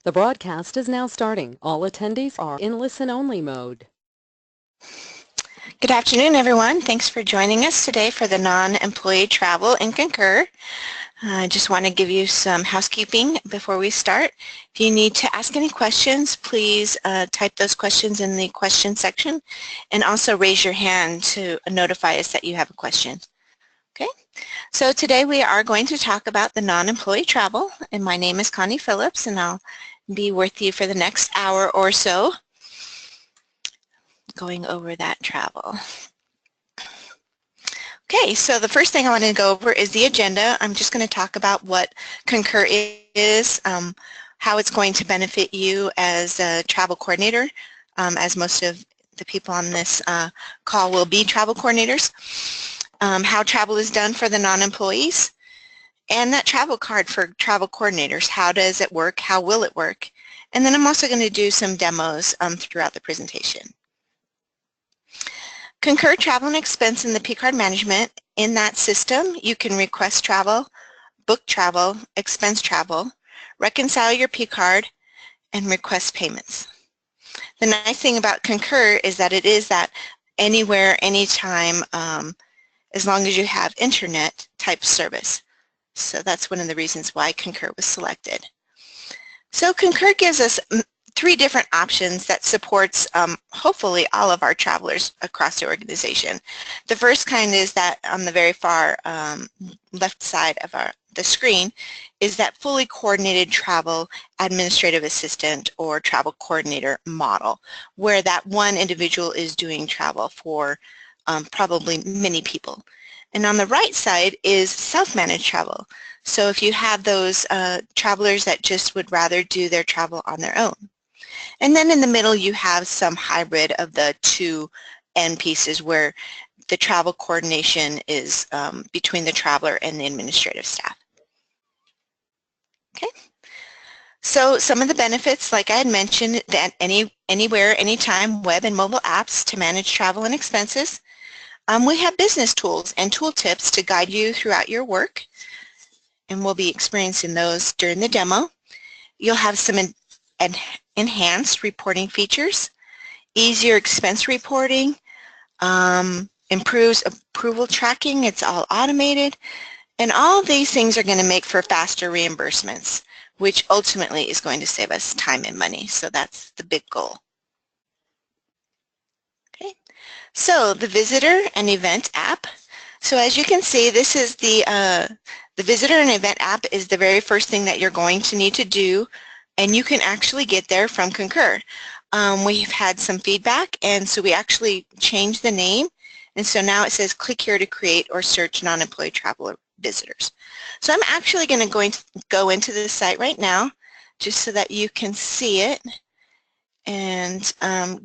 The broadcast is now starting. All attendees are in listen-only mode. Good afternoon, everyone. Thanks for joining us today for the non-employee travel in Concur. I just want to give you some housekeeping before we start. If you need to ask any questions, please type those questions in the question section and also raise your hand to notify us that you have a question. Okay, so today we are going to talk about the non-employee travel, and my name is Connie Phillips, and I'll be with you for the next hour or so going over that travel. Okay, so the first thing I want to go over is the agenda. I'm just going to talk about what Concur is, how it's going to benefit you as a travel coordinator, as most of the people on this call will be travel coordinators, how travel is done for the non-employees, and that travel card for travel coordinators. How does it work? How will it work? And then I'm also going to do some demos throughout the presentation. Concur travel and expense in the P-card management. In that system, you can request travel, book travel, expense travel, reconcile your P-card, and request payments. The nice thing about Concur is that it is that anywhere, anytime, as long as you have internet type service. So that's one of the reasons why Concur was selected. So Concur gives us three different options that supports hopefully all of our travelers across the organization. The first kind is that on the very far left side of the screen is that fully coordinated travel administrative assistant or travel coordinator model, where that one individual is doing travel for probably many people. And on the right side is self-managed travel. So if you have those travelers that just would rather do their travel on their own. And then in the middle you have some hybrid of the two end pieces where the travel coordination is between the traveler and the administrative staff. Okay. So some of the benefits, like I had mentioned, that anywhere, anytime web and mobile apps to manage travel and expenses. We have business tools and tool tips to guide you throughout your work, and we'll be experiencing those during the demo. You'll have some enhanced reporting features, easier expense reporting, improves approval tracking, it's all automated, and all of these things are going to make for faster reimbursements, which ultimately is going to save us time and money, so that's the big goal. Okay, so the visitor and event app. So as you can see, this is the visitor and event app is the very first thing that you're going to need to do, and you can actually get there from Concur. We've had some feedback, and so we actually changed the name, and so now it says click here to create or search non-employee traveler visitors. So I'm actually going to go into the site right now just so that you can see it and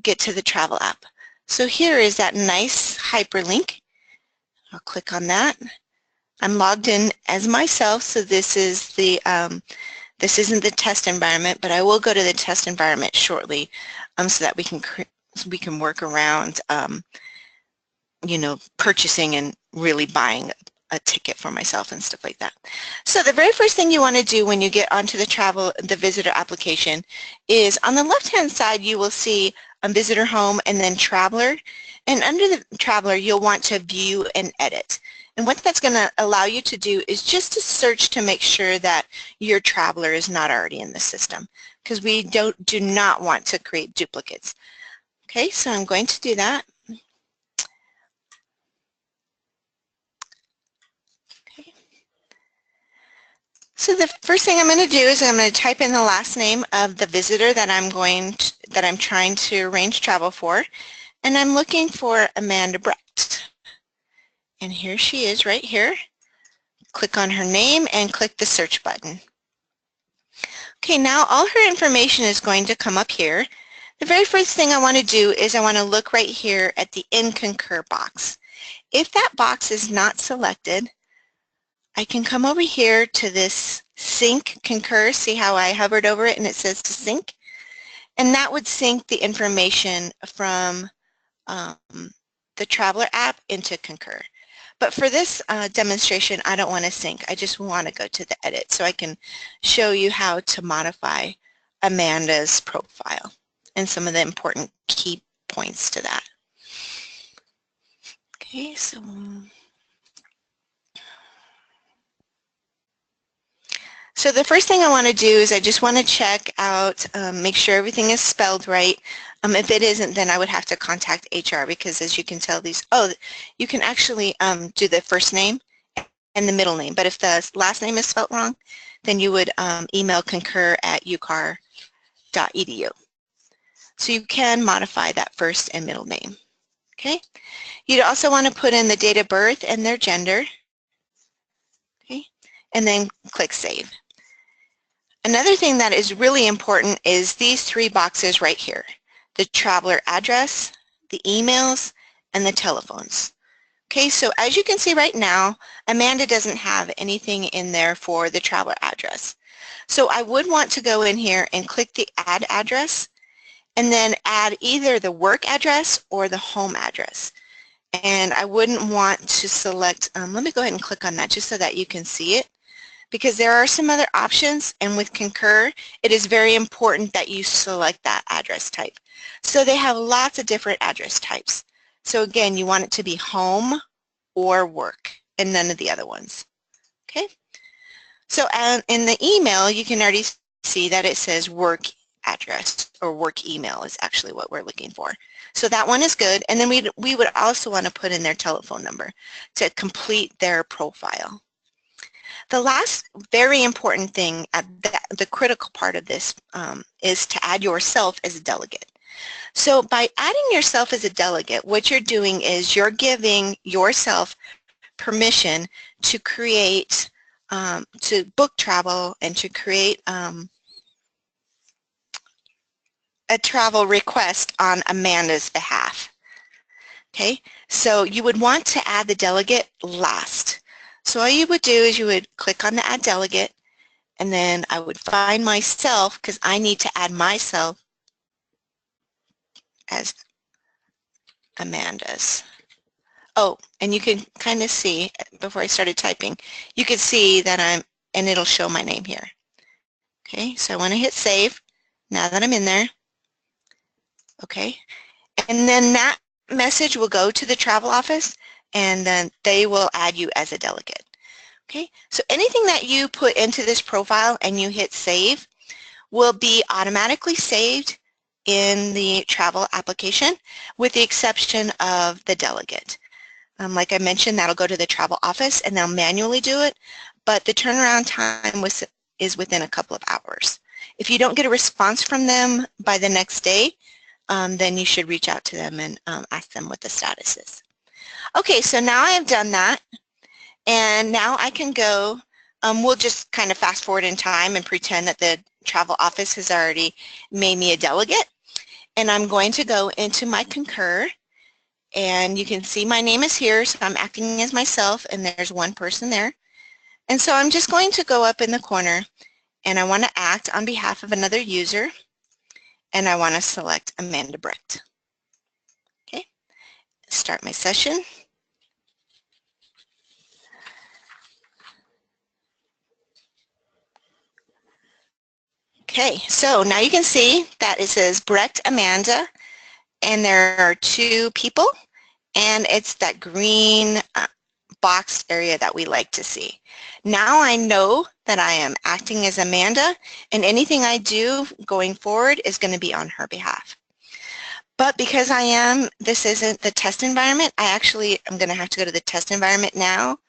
get to the travel app. So here is that nice hyperlink. I'll click on that. I'm logged in as myself, so this is the this isn't the test environment, but I will go to the test environment shortly so that we can work around you know, purchasing and really buying a ticket for myself and stuff like that. So the very first thing you want to do when you get onto the visitor application is on the left-hand side you will see visitor home and then traveler, and under the traveler you'll want to view and edit. And what that's going to allow you to do is just to search to make sure that your traveler is not already in the system, because we do not want to create duplicates. Okay, so I'm going to do that. Okay. So the first thing I'm going to do is I'm going to type in the last name of the visitor that I'm trying to arrange travel for, and I'm looking for Amanda Brecht. And here she is right here. Click on her name and click the search button. Okay, now all her information is going to come up here. The very first thing I want to do is I want to look right here at the In Concur box. If that box is not selected, I can come over here to this Sync Concur. See how I hovered over it and it says to sync? And that would sync the information from the Traveler app into Concur. But for this demonstration, I don't want to sync. I just want to go to the edit so I can show you how to modify Amanda's profile and some of the important key points to that. Okay, so the first thing I want to do is I just want to check out, make sure everything is spelled right. If it isn't, then I would have to contact HR, because as you can tell, you can actually do the first name and the middle name, but if the last name is spelled wrong, then you would email concur@ucar.edu. So you can modify that first and middle name. Okay. You'd also want to put in the date of birth and their gender. Okay. And then click Save. Another thing that is really important is these three boxes right here: the traveler address, the emails, and the telephones. Okay, so as you can see right now, Amanda doesn't have anything in there for the traveler address. So I would want to go in here and click the Add Address, and then add either the work address or the home address. And I wouldn't want to select, let me go ahead and click on that just so that you can see it, because there are some other options, and with Concur, it is very important that you select that address type. So they have lots of different address types. So again, you want it to be home or work and none of the other ones. Okay. So in the email, you can already see that it says work address, or work email is actually what we're looking for. So that one is good. And then we would also want to put in their telephone number to complete their profile. The last very important thing, the critical part of this, is to add yourself as a delegate. So by adding yourself as a delegate, what you're doing is you're giving yourself permission to create, to book travel and to create a travel request on Amanda's behalf. Okay, so you would want to add the delegate last. So all you would do is you would click on the Add Delegate, and then I would find myself, because I need to add myself as Amanda's. Oh, and you can kind of see, before I started typing, you can see that and it'll show my name here. Okay, so I want to hit Save now that I'm in there. Okay, and then that message will go to the travel office, and then they will add you as a delegate. Okay, so anything that you put into this profile and you hit Save will be automatically saved in the travel application, with the exception of the delegate. Like I mentioned, that'll go to the travel office and they'll manually do it, but the turnaround time is within a couple of hours. If you don't get a response from them by the next day, then you should reach out to them and ask them what the status is. Okay, so now I have done that, and now I can go, we'll just kind of fast forward in time and pretend that the travel office has already made me a delegate, and I'm going to go into my Concur, and you can see my name is here, so I'm acting as myself, and there's one person there. And so I'm just going to go up in the corner, and I want to act on behalf of another user, and I want to select Amanda Brecht. Okay, start my session. Okay, so now you can see that it says Brecht Amanda, and there are two people, and it's that green boxed area that we like to see. Now I know that I am acting as Amanda, and anything I do going forward is going to be on her behalf. But because this isn't the test environment, I'm going to have to go to the test environment now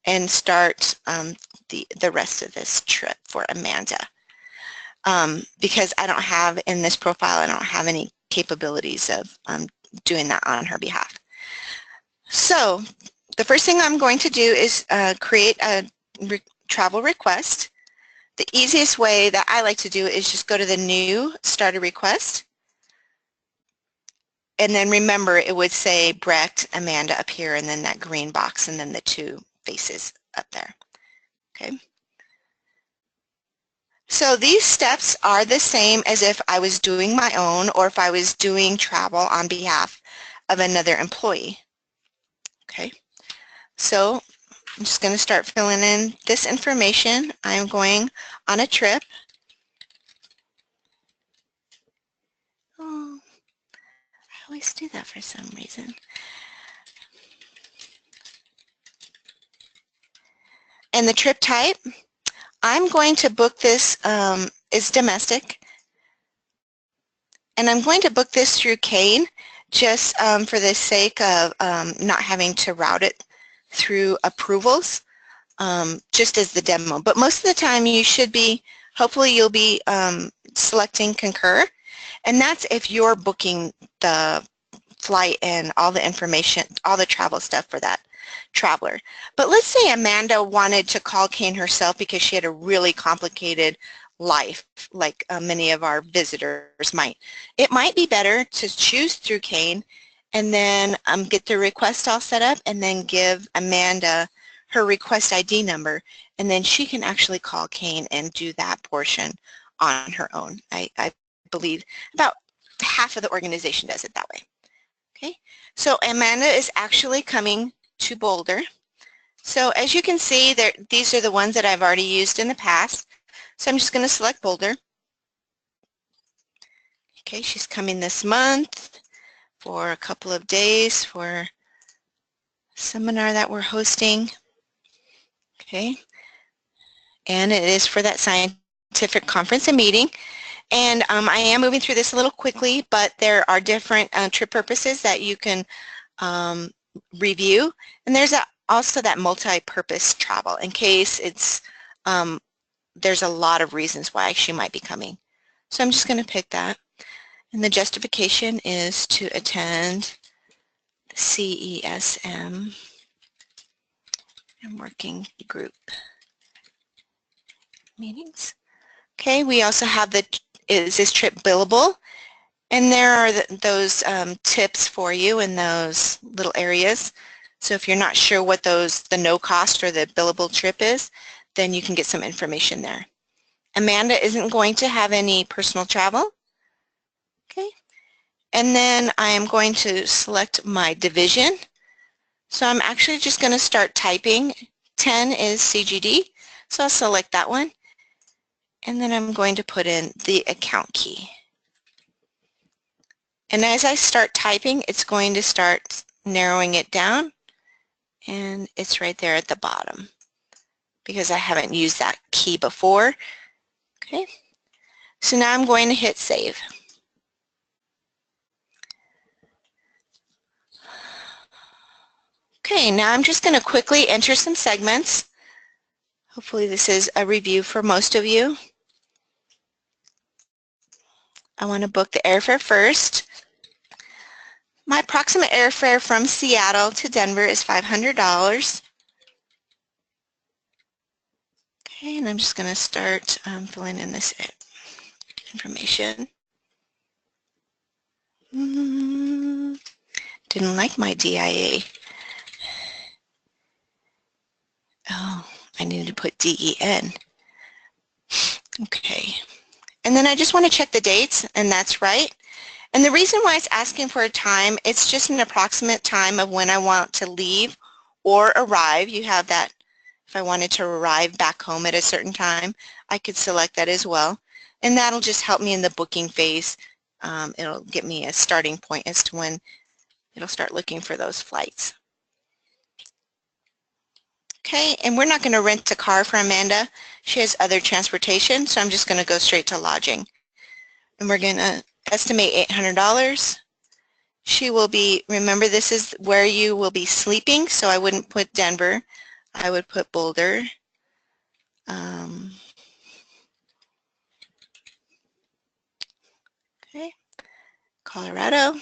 and start the rest of this trip for Amanda. Because I don't have, in this profile, I don't have any capabilities of doing that on her behalf. So the first thing I'm going to do is create a travel request. The easiest way that I like to do is just go to the new Start a Request, and then remember it would say Brecht Amanda up here, and then that green box, and then the two faces up there. Okay. So these steps are the same as if I was doing my own, or if I was doing travel on behalf of another employee. Okay, so I'm just going to start filling in this information. I'm going on a trip, always do that for some reason. And the trip type, I'm going to book this, is domestic. And I'm going to book this through Kane just for the sake of not having to route it through approvals, just as the demo. But most of the time you should be, hopefully you'll be selecting Concur. And that's if you're booking the flight and all the information, all the travel stuff for that traveler. But let's say Amanda wanted to call Kane herself because she had a really complicated life, like many of our visitors might. It might be better to choose through Kane and then get the request all set up and then give Amanda her request ID number, and then she can actually call Kane and do that portion on her own. I believe about half of the organization does it that way. Okay, so Amanda is actually coming to Boulder. So as you can see, these are the ones that I've already used in the past. So I'm just going to select Boulder. Okay, she's coming this month for a couple of days for a seminar that we're hosting. Okay, and it is for that scientific conference and meeting. And I am moving through this a little quickly, but there are different trip purposes that you can review. And there's also that multi-purpose travel in case it's there's a lot of reasons why she might be coming. So I'm just going to pick that. And the justification is to attend the CESM and working group meetings. Okay, we also have is this trip billable? And there are those tips for you in those little areas. So if you're not sure what the no cost or the billable trip is, then you can get some information there. Amanda isn't going to have any personal travel. Okay. And then I am going to select my division. So I'm actually just going to start typing. 10 is CGD. So I'll select that one. And then I'm going to put in the account key. And as I start typing, it's going to start narrowing it down. And it's right there at the bottom because I haven't used that key before. Okay, so now I'm going to hit save. Okay, now I'm just going to quickly enter some segments. Hopefully this is a review for most of you. I want to book the airfare first. My approximate airfare from Seattle to Denver is $500. Okay, and I'm just going to start filling in this information. Didn't like my DIA. Oh, I needed to put DEN. Okay. And then I just want to check the dates, and that's right. And the reason why it's asking for a time, it's just an approximate time of when I want to leave or arrive. You have that. If I wanted to arrive back home at a certain time, I could select that as well. And that'll just help me in the booking phase. It'll get me a starting point as to when it'll start looking for those flights. Okay, and we're not going to rent a car for Amanda. She has other transportation, so I'm just going to go straight to lodging. And we're going to estimate $800. She will be, remember this is where you will be sleeping, so I wouldn't put Denver. I would put Boulder. Okay, Colorado.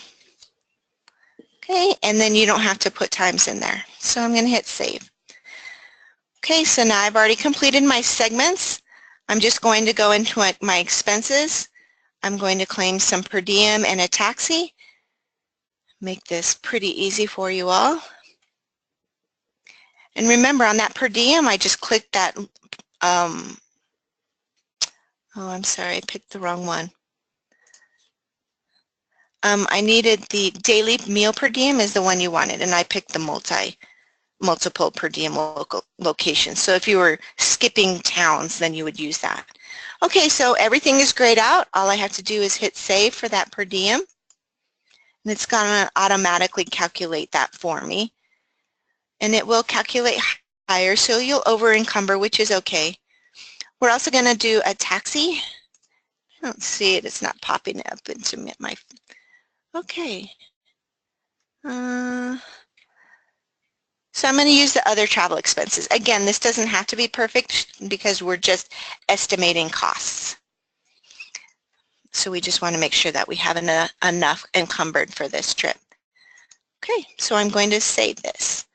Okay, and then you don't have to put times in there. So I'm going to hit save. Okay, so now I've already completed my segments. I'm just going to go into my expenses. I'm going to claim some per diem and a taxi. Make this pretty easy for you all. And remember, on that per diem, I just clicked that, oh, I'm sorry, I picked the wrong one. I needed the daily meal per diem is the one you wanted, and I picked the multiple per diem locations. So if you were skipping towns, then you would use that. Okay, so everything is grayed out. All I have to do is hit save for that per diem. And it's going to automatically calculate that for me. And it will calculate higher, so you'll over encumber, which is okay. We're also going to do a taxi. I don't see it. It's not popping up into my... Okay. So I'm going to use the other travel expenses. Again, this doesn't have to be perfect because we're just estimating costs. So we just want to make sure that we have enough encumbered for this trip. Okay, so I'm going to save this.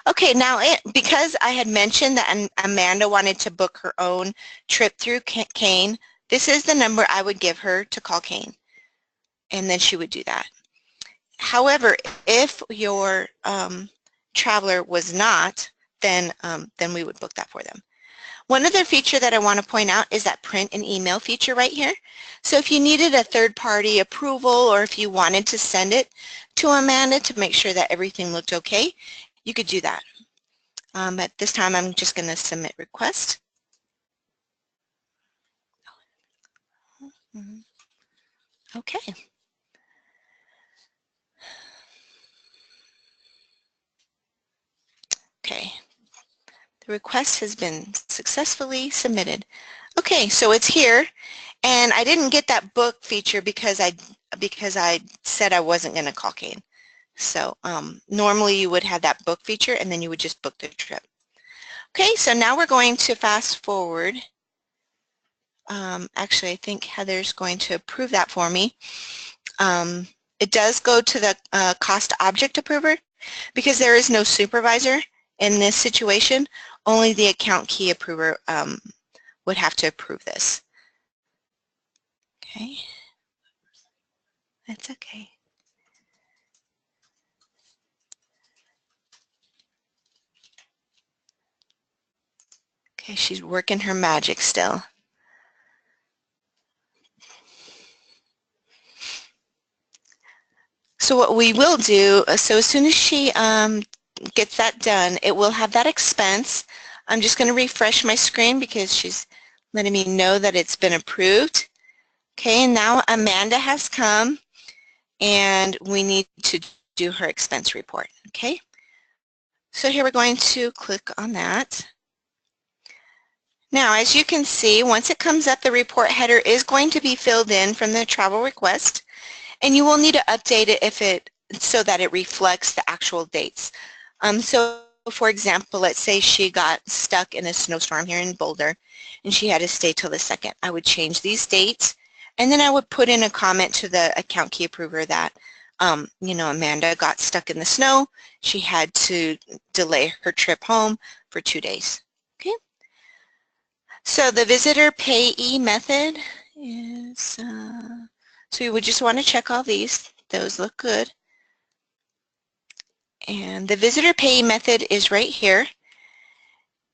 Okay, now because I had mentioned that Amanda wanted to book her own trip through Kane, this is the number I would give her to call Kane, and then she would do that. However, if your traveler was not, then we would book that for them. One other feature that I want to point out is that print and email feature right here. So if you needed a third-party approval or if you wanted to send it to Amanda to make sure that everything looked okay, you could do that. At this time, I'm just going to submit request. Okay. Okay. The request has been successfully submitted. Okay, so it's here, and I didn't get that book feature because I said I wasn't going to call Kane. So normally you would have that book feature, and then you would just book the trip. Okay, so now we're going to fast forward. Actually, I think Heather's going to approve that for me. It does go to the cost object approver because there is no supervisor in this situation. Only the account key approver would have to approve this. Okay, that's okay. Okay, she's working her magic still. So what we will do, so as soon as she gets that done, it will have that expense. I'm just going to refresh my screen because she's letting me know that it's been approved. Okay, and now Amanda has come and we need to do her expense report. Okay, so here we're going to click on that. Now, as you can see, once it comes up, the report header is going to be filled in from the travel request, and you will need to update it so that it reflects the actual dates. So, for example, let's say she got stuck in a snowstorm here in Boulder, and she had to stay till the 2nd. I would change these dates, and then I would put in a comment to the account key approver that, you know, Amanda got stuck in the snow. She had to delay her trip home for 2 days. Okay. So the visitor payee method is, so you would just want to check all these. Those look good. And the visitor payee method is right here.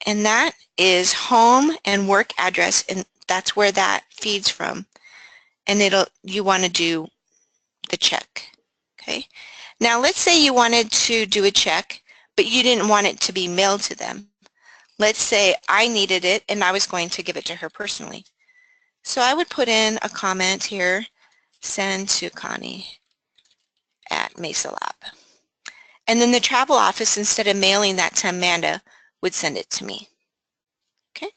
And that is home and work address, and that's where that feeds from. And you want to do the check. Okay. Now let's say you wanted to do a check, but you didn't want it to be mailed to them. Let's say I needed it and I was going to give it to her personally. So I would put in a comment here, send to Connie at Mesa Lab. And then the travel office, instead of mailing that to Amanda, would send it to me. Okay.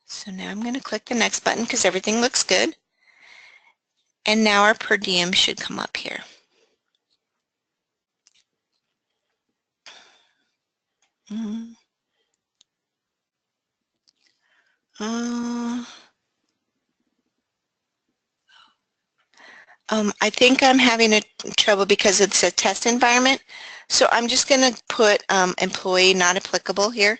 So now I'm going to click the next button because everything looks good. And now our per diem should come up here. I think I'm having trouble because it's a test environment. So I'm just going to put employee not applicable here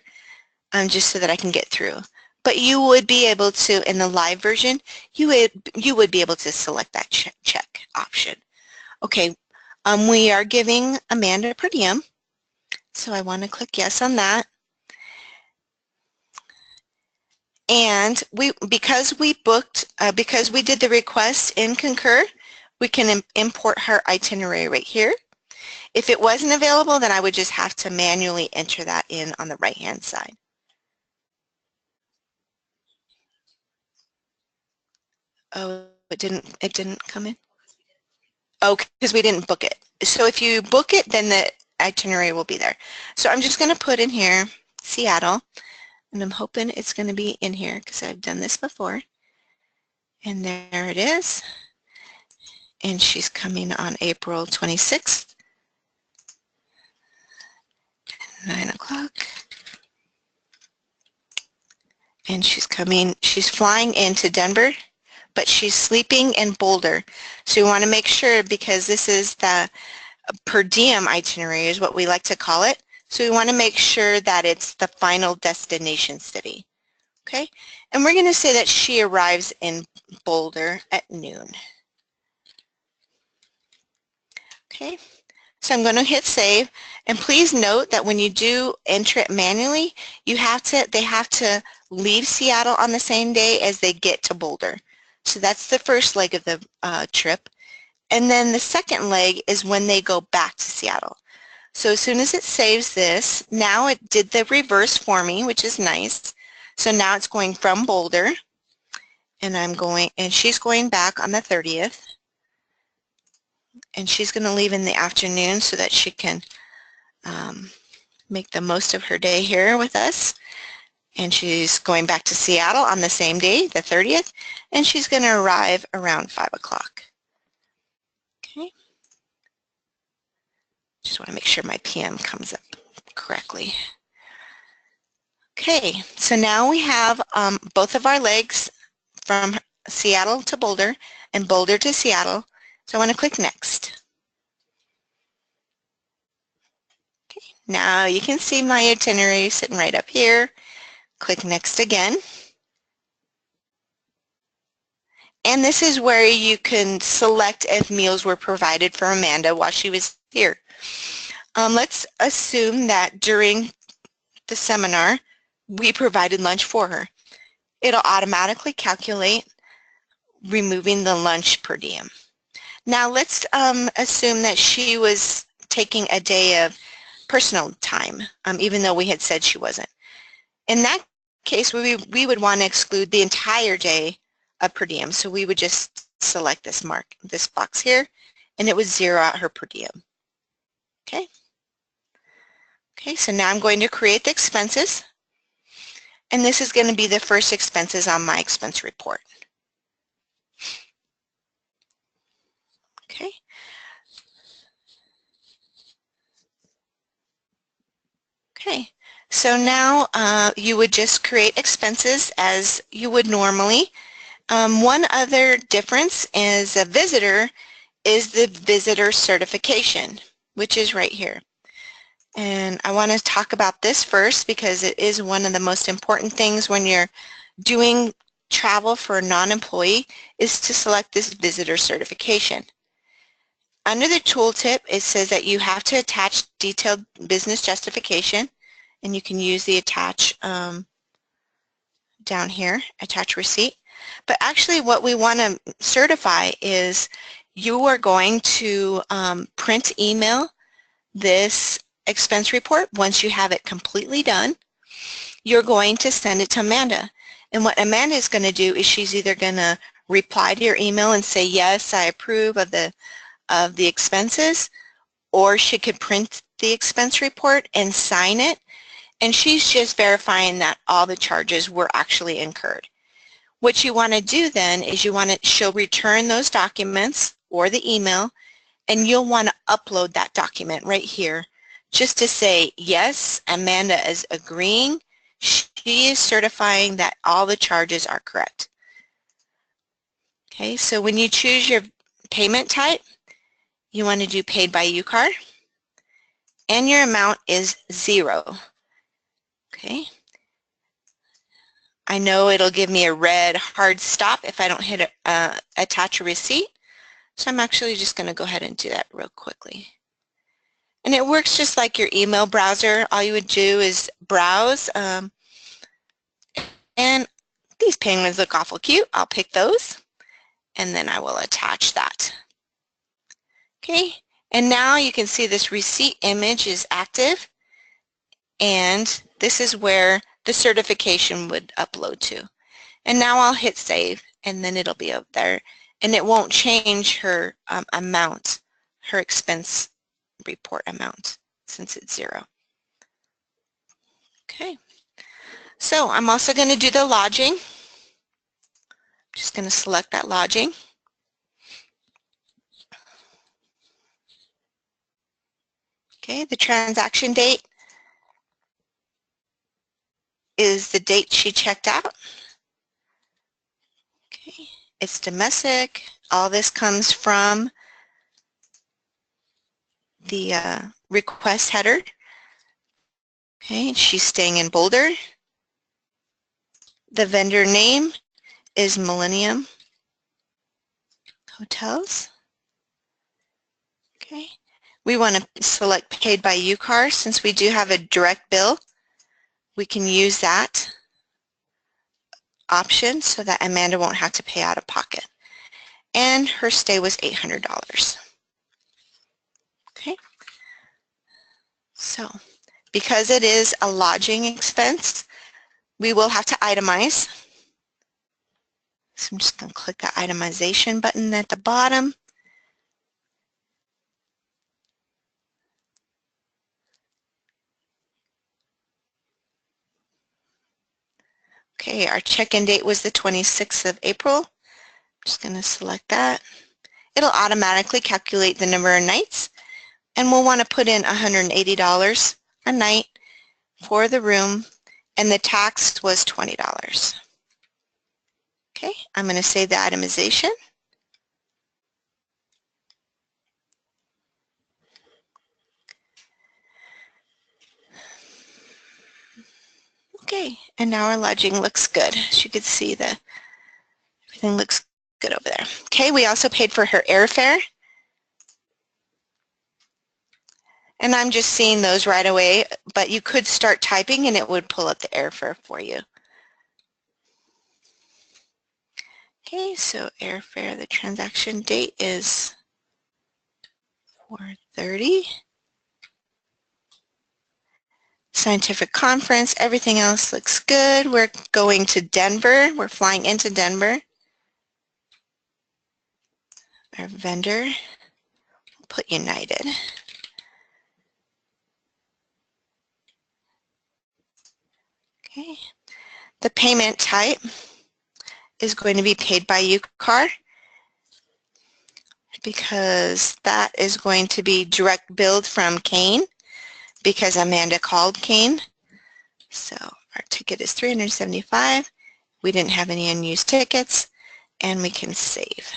just so that I can get through. But you would be able to, in the live version, you would be able to select that check option. Okay, we are giving Amanda per diem. So I want to click yes on that. And because we did the request in Concur, we can import her itinerary right here. If it wasn't available, then I would just have to manually enter that in on the right-hand side. it didn't come in? Oh, because we didn't book it. So if you book it, then the itinerary will be there. So I'm just going to put in here Seattle, and I'm hoping it's going to be in here because I've done this before. And there it is. And she's coming on April 26th, 9 o'clock. And she's flying into Denver, but she's sleeping in Boulder. So you want to make sure, because this is the per diem itinerary is what we like to call it. So we want to make sure that it's the final destination city. Okay, and we're going to say that she arrives in Boulder at noon. Okay, so I'm going to hit save, and please note that when you do enter it manually, they have to leave Seattle on the same day as they get to Boulder. So that's the first leg of the trip, and then the second leg is when they go back to Seattle. So as soon as it saves this, now it did the reverse for me, which is nice. So now it's going from Boulder, and she's going back on the 30th, and she's going to leave in the afternoon so that she can make the most of her day here with us. And she's going back to Seattle on the same day, the 30th, and she's going to arrive around 5 o'clock. Okay. Just want to make sure my PM comes up correctly. Okay, so now we have both of our legs from Seattle to Boulder and Boulder to Seattle. So I want to click Next. Okay, now you can see my itinerary sitting right up here. Click Next again. And this is where you can select if meals were provided for Amanda while she was here. Let's assume that during the seminar, we provided lunch for her. It'll automatically calculate removing the lunch per diem. Now let's assume that she was taking a day of personal time, even though we had said she wasn't. In that case, we would want to exclude the entire day of per diem. So we would just select this box here, and it would zero out her per diem. Okay. Okay, so now I'm going to create the expenses. And this is going to be the first expenses on my expense report. Okay. Okay, so now you would just create expenses as you would normally. One other difference is a visitor is the visitor certification, which is right here. And I want to talk about this first because it is one of the most important things when you're doing travel for a non-employee is to select this visitor certification. Under the tooltip, it says that you have to attach detailed business justification, and you can use the attach down here, attach receipt. But actually what we want to certify is you are going to print email this expense report. Once you have it completely done, you're going to send it to Amanda. And what Amanda is going to do is she's either going to reply to your email and say, yes, I approve of the expenses, or she could print the expense report and sign it, and she's just verifying that all the charges were actually incurred. What you want to do then is she'll return those documents or the email, and you'll want to upload that document right here just to say, yes, Amanda is agreeing. She is certifying that all the charges are correct. Okay, so when you choose your payment type, you want to do paid by UCard, and your amount is 0. Okay. I know it'll give me a red hard stop if I don't hit attach a receipt, so I'm actually just going to go ahead and do that real quickly. And it works just like your email browser. All you would do is browse, and these penguins look awful cute. I'll pick those, and then I will attach that. Okay, and now you can see this receipt image is active, and this is where the certification would upload to. And now I'll hit save, and then it'll be up there, and it won't change her amount, her expense report amount, since it's 0. Okay, so I'm also going to do the lodging. Just going to select that lodging. Okay, the transaction date is the date she checked out. Okay, it's domestic. All this comes from the request header. Okay, she's staying in Boulder. The vendor name is Millennium Hotels. Okay, we want to select paid by UCAR. Since we do have a direct bill, we can use that option so that Amanda won't have to pay out of pocket. And her stay was $800. Okay, so because it is a lodging expense, we will have to itemize. So I'm just going to click the itemization button at the bottom. Okay, our check-in date was the 26th of April. I'm just going to select that. It'll automatically calculate the number of nights, and we'll want to put in $180 a night for the room, and the tax was $20. Okay, I'm going to save the itemization. Okay, and now our lodging looks good. As you can see, everything looks good over there. Okay, we also paid for her airfare. And I'm just seeing those right away, but you could start typing and it would pull up the airfare for you. Okay, so airfare, the transaction date is 4/30. Scientific conference, everything else looks good. We're going to Denver. We're flying into Denver. Our vendor, we'll put United. Okay. The payment type is going to be paid by UCAR because that is going to be direct billed from Kane because Amanda called Kane. So our ticket is $375. We didn't have any unused tickets, and we can save.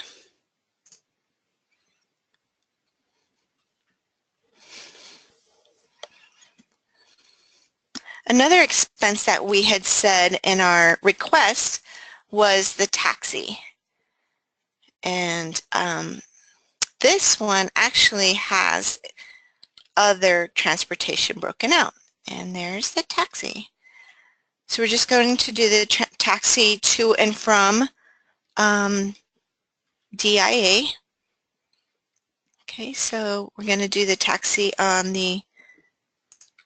Another expense that we had said in our request was the taxi. And this one actually has other transportation broken out. And there's the taxi. So we're just going to do the taxi to and from DIA. Okay, so we're going to do the taxi on the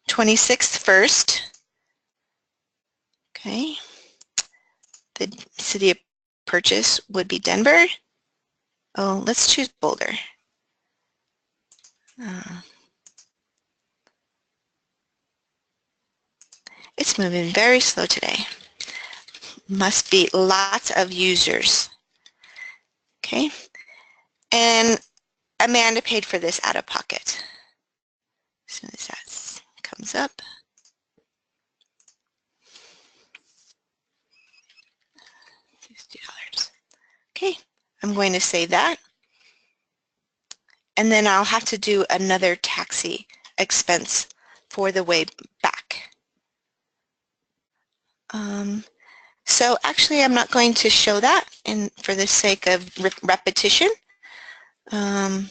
26th first. Okay, the city of purchase would be Denver. Oh, let's choose Boulder. It's moving very slow today. Must be lots of users. Okay, and Amanda paid for this out of pocket. As soon as that comes up. $60. Okay, I'm going to save that. And then I'll have to do another taxi expense for the way back. So actually I'm not going to show that for the sake of repetition. I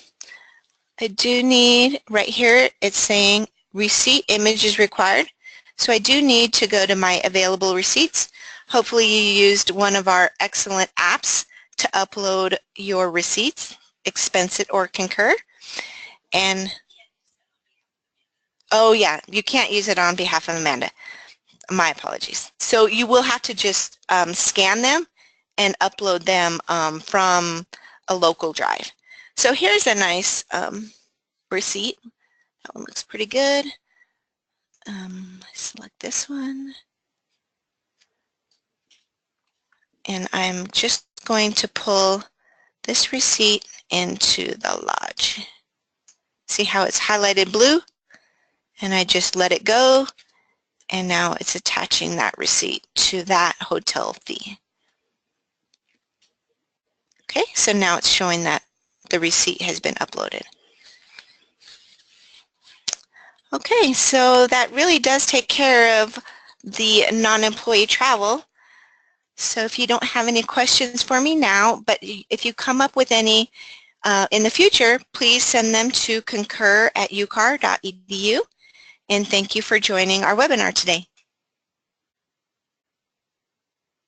do need, right here it's saying receipt image is required. So I do need to go to my available receipts. Hopefully you used one of our excellent apps to upload your receipts, Expense It or Concur. And oh yeah, you can't use it on behalf of Amanda. My apologies. So you will have to just scan them and upload them from a local drive. So here's a nice receipt. That one looks pretty good. Select this one. And I'm just going to pull this receipt into the lodge. See how it's highlighted blue? And I just let it go, and now it's attaching that receipt to that hotel fee. Okay, so now it's showing that the receipt has been uploaded. Okay, so that really does take care of the non-employee travel. So if you don't have any questions for me now, but if you come up with any in the future, please send them to concur@ucar.edu. And thank you for joining our webinar today.